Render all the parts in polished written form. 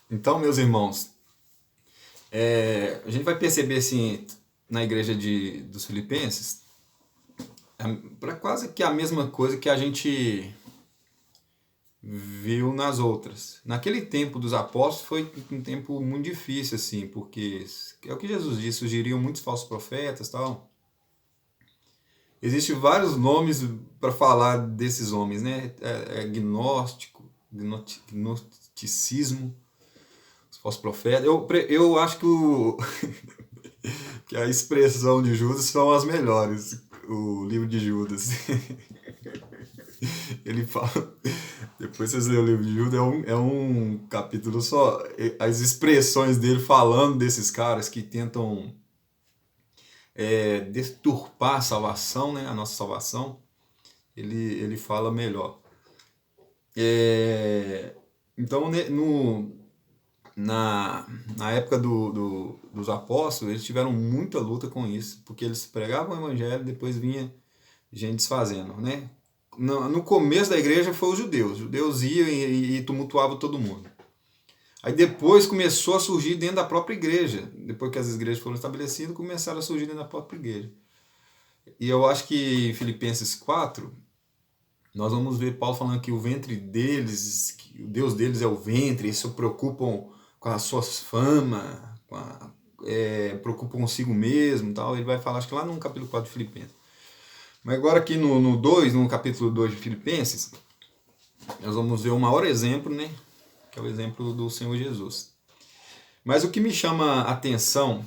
Então, meus irmãos, a gente vai perceber assim, na igreja dos Filipenses, para quase que a mesma coisa que a gente viu nas outras. Naquele tempo dos apóstolos foi um tempo muito difícil, assim, porque é o que Jesus disse, surgiriam muitos falsos profetas e tal. Existem vários nomes para falar desses homens, né? Gnóstico, gnosticismo, os falsos profetas. Eu acho que, que a expressão de Judas são as melhores. O livro de Judas. Ele fala. Depois vocês lerem o livro de Judas, é um capítulo só. As expressões dele falando desses caras que tentam deturpar a salvação, né? A nossa salvação. Ele fala melhor. Então, na época dos apóstolos, eles tiveram muita luta com isso, porque eles pregavam o evangelho e depois vinha gente desfazendo, né? No começo da igreja foi os judeus. Os judeus iam e tumultuavam todo mundo. Aí depois começou a surgir dentro da própria igreja. Depois que as igrejas foram estabelecidas, começaram a surgir dentro da própria igreja. E eu acho que em Filipenses 4, nós vamos ver Paulo falando que o ventre deles, que o Deus deles é o ventre, eles se preocupam com as suas famas, preocupam consigo mesmo e tal. Ele vai falar, acho que lá no capítulo 4 de Filipenses. Mas agora aqui no capítulo 2 de Filipenses, nós vamos ver o maior exemplo, né? Que é o exemplo do Senhor Jesus. Mas o que me chama a atenção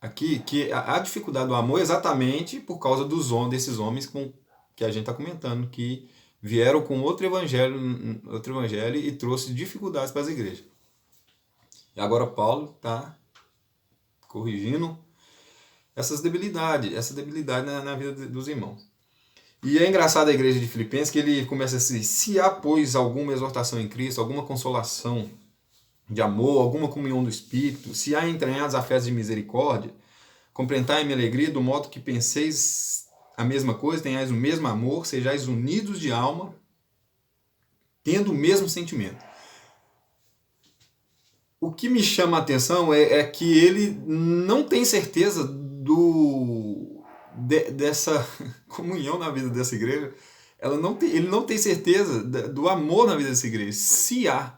aqui, que a dificuldade do amor é exatamente por causa desses homens que a gente está comentando, que vieram com outro evangelho e trouxe dificuldades para as igrejas. E agora Paulo está corrigindo essa debilidade na vida dos irmãos. E é engraçado a igreja de Filipenses que ele começa assim, se há, pois, alguma exortação em Cristo, alguma consolação de amor, alguma comunhão do Espírito, se há entranhados afetos de misericórdia, compreendai minha alegria, do modo que penseis a mesma coisa, tenhais o mesmo amor, sejais unidos de alma, tendo o mesmo sentimento. O que me chama a atenção é que ele não tem certeza dessa comunhão na vida dessa igreja. Ele não tem certeza do amor na vida dessa igreja, se há.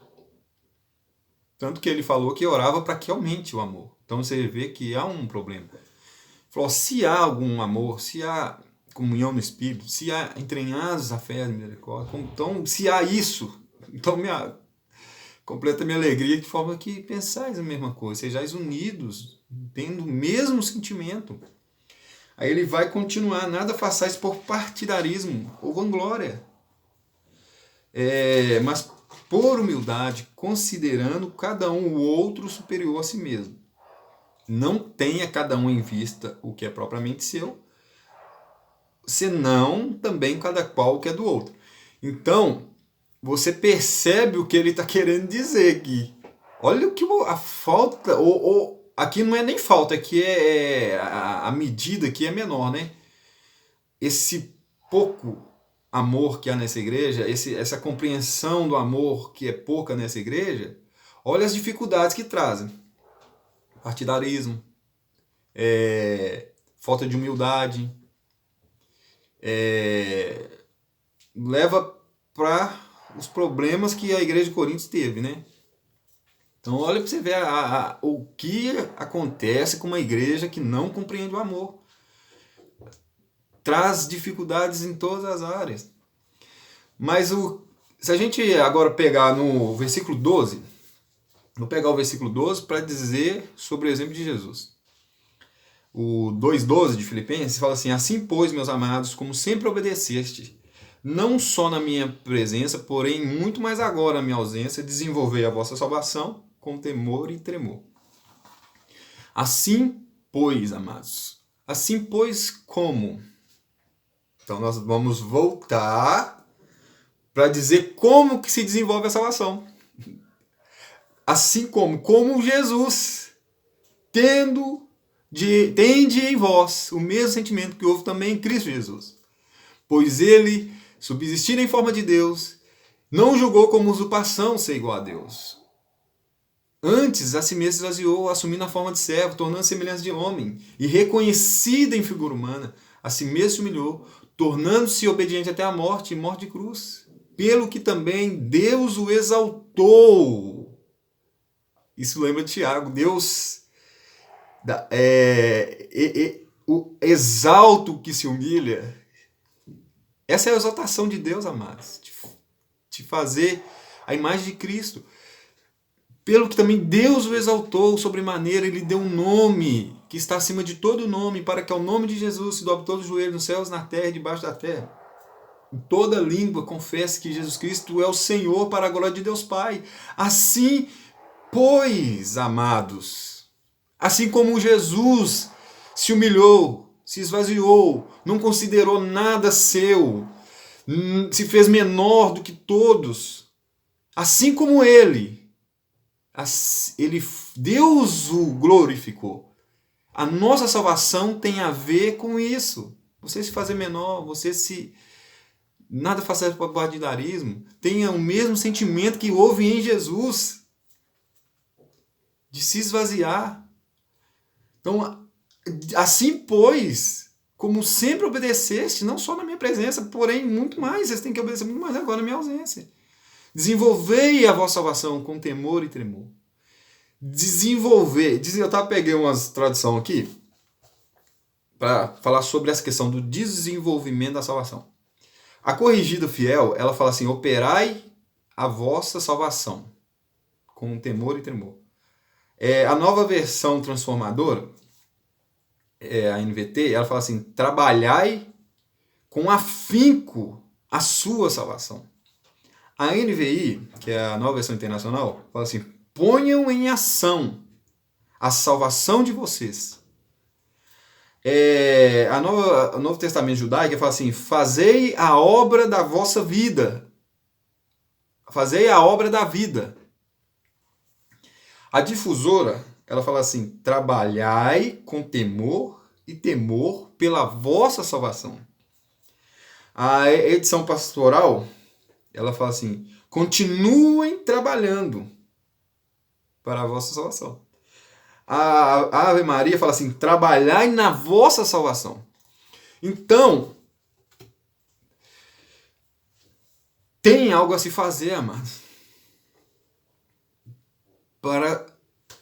Tanto que ele falou que orava para que aumente o amor. Então você vê que há um problema. Ele falou, se há algum amor, se há comunhão no Espírito, se há entranhados a fé e a misericórdia, então se há isso, então completa minha alegria de forma que pensais a mesma coisa, sejais unidos, tendo o mesmo sentimento. Aí ele vai continuar, nada façais por partidarismo ou vanglória, mas por humildade, considerando cada um o outro superior a si mesmo. Não tenha cada um em vista o que é propriamente seu, senão também cada qual o que é do outro. Então, você percebe o que ele está querendo dizer aqui. Olha o que a falta, aqui não é nem falta, aqui a medida aqui é menor, né? Esse pouco amor que há nessa igreja, essa compreensão do amor que é pouca nessa igreja, olha as dificuldades que trazem. Partidarismo, falta de humildade, leva para os problemas que a igreja de Corinto teve, né? Então olha para você ver o que acontece com uma igreja que não compreende o amor. Traz dificuldades em todas as áreas. Mas se a gente agora pegar no versículo 12, vou pegar o versículo 12 para dizer sobre o exemplo de Jesus. O 2,12 de Filipenses fala assim, assim, pois, meus amados, como sempre obedeceste, não só na minha presença, porém muito mais agora na minha ausência, desenvolvei a vossa salvação com temor e tremor. Assim, pois, amados, assim, pois, como? Então nós vamos voltar para dizer como que se desenvolve a salvação. Assim como Jesus, tende em vós o mesmo sentimento que houve também em Cristo Jesus. Pois ele, subsistindo em forma de Deus, não julgou como usurpação ser igual a Deus. Antes, a si mesmo esvaziou, assumindo a forma de servo, tornando-se semelhança de homem, e reconhecida em figura humana, a si mesmo se humilhou, tornando-se obediente até a morte, e morte de cruz. Pelo que também Deus o exaltou. Isso lembra de Tiago. Deus o exalto que se humilha. Essa é a exaltação de Deus, amados. De fazer a imagem de Cristo. Pelo que também Deus o exaltou sobremaneira, ele deu um nome que está acima de todo nome, para que ao nome de Jesus se dobre todo o joelho nos céus, na terra e debaixo da terra. E toda língua confesse que Jesus Cristo é o Senhor, para a glória de Deus Pai. Assim, pois, amados, assim como Jesus se humilhou, se esvaziou, não considerou nada seu, se fez menor do que todos, assim como Deus o glorificou. A nossa salvação tem a ver com isso. Você se fazer menor, nada faça para partidarismo, tenha o mesmo sentimento que houve em Jesus, de se esvaziar. Então, assim, pois, como sempre obedeceste, não só na minha presença, porém muito mais, vocês têm que obedecer muito mais agora na minha ausência. Desenvolvei a vossa salvação com temor e tremor. Eu peguei umas traduções aqui para falar sobre essa questão do desenvolvimento da salvação. A Corrigida Fiel, ela fala assim, operai a vossa salvação com temor e tremor. A nova versão transformadora, a NVT, ela fala assim, trabalhai com afinco a sua salvação. A NVI, que é a nova versão internacional, fala assim, ponham em ação a salvação de vocês. O Novo Testamento judaico fala assim, fazei a obra da vossa vida. Fazei a obra da vida. A Difusora, ela fala assim, trabalhai com temor e temor pela vossa salvação. A edição pastoral, ela fala assim, continuem trabalhando para a vossa salvação. A Ave Maria fala assim, trabalhai na vossa salvação. Então, tem algo a se fazer, amados, para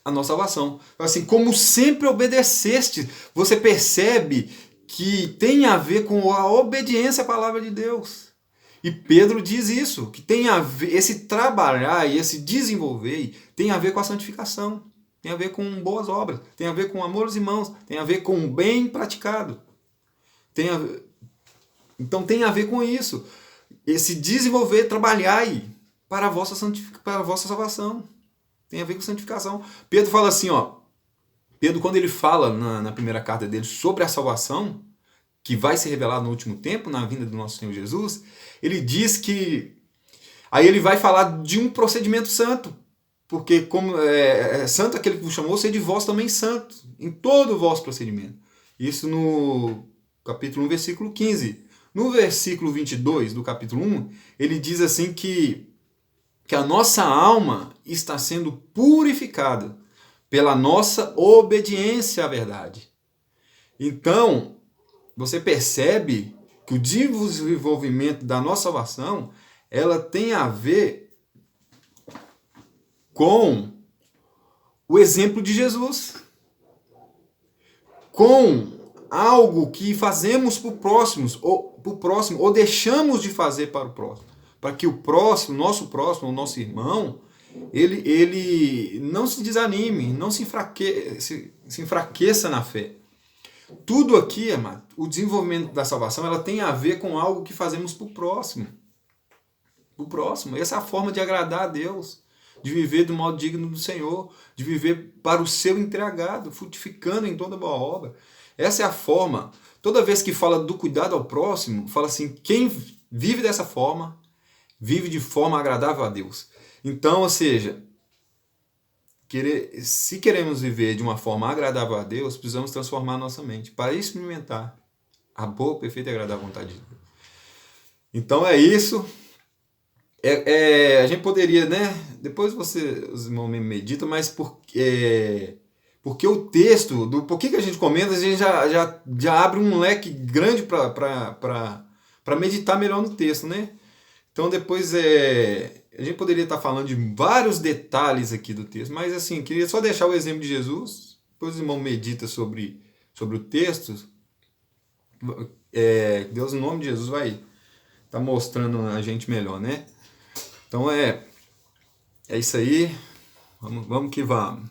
a nossa salvação. Assim, como sempre obedeceste, você percebe que tem a ver com a obediência à palavra de Deus. E Pedro diz isso, que tem a ver, esse trabalhar e esse desenvolver tem a ver com a santificação, tem a ver com boas obras, tem a ver com amor aos irmãos, tem a ver com o bem praticado. Então tem a ver com isso. Esse desenvolver, trabalhar para a vossa salvação. Tem a ver com santificação. Pedro fala assim, Pedro, quando ele fala na primeira carta dele sobre a salvação, que vai ser revelada no último tempo, na vinda do nosso Senhor Jesus, ele diz que... Aí ele vai falar de um procedimento santo, porque como santo aquele que vos chamou, sede vós também santo, em todo o vosso procedimento. Isso no capítulo 1, versículo 15. No versículo 22 do capítulo 1, ele diz assim que a nossa alma está sendo purificada pela nossa obediência à verdade. Então, você percebe que o desenvolvimento da nossa salvação, ela tem a ver com o exemplo de Jesus. Com algo que fazemos para o próximo, ou deixamos de fazer para o próximo. Para que o nosso irmão, ele não se desanime, não se enfraqueça na fé. Tudo aqui, amado, o desenvolvimento da salvação, ela tem a ver com algo que fazemos para o próximo. O próximo. Essa é a forma de agradar a Deus, de viver do modo digno do Senhor, de viver para o seu entregado, frutificando em toda boa obra. Essa é a forma. Toda vez que fala do cuidado ao próximo, fala assim, quem vive dessa forma, vive de forma agradável a Deus. Então, ou seja, se queremos viver de uma forma agradável a Deus, precisamos transformar a nossa mente para experimentar a boa, perfeita e agradável vontade de Deus. Então é isso. A gente poderia, né? Depois os irmãos me meditam, mas porque o texto, por que a gente comenta, a gente já abre um leque grande para meditar melhor no texto, né? Então depois a gente poderia estar falando de vários detalhes aqui do texto, mas assim, queria só deixar o exemplo de Jesus, depois o irmão medita sobre o texto, Deus, em nome de Jesus, vai estar mostrando a gente melhor, né? Então é isso aí, vamos que vamos.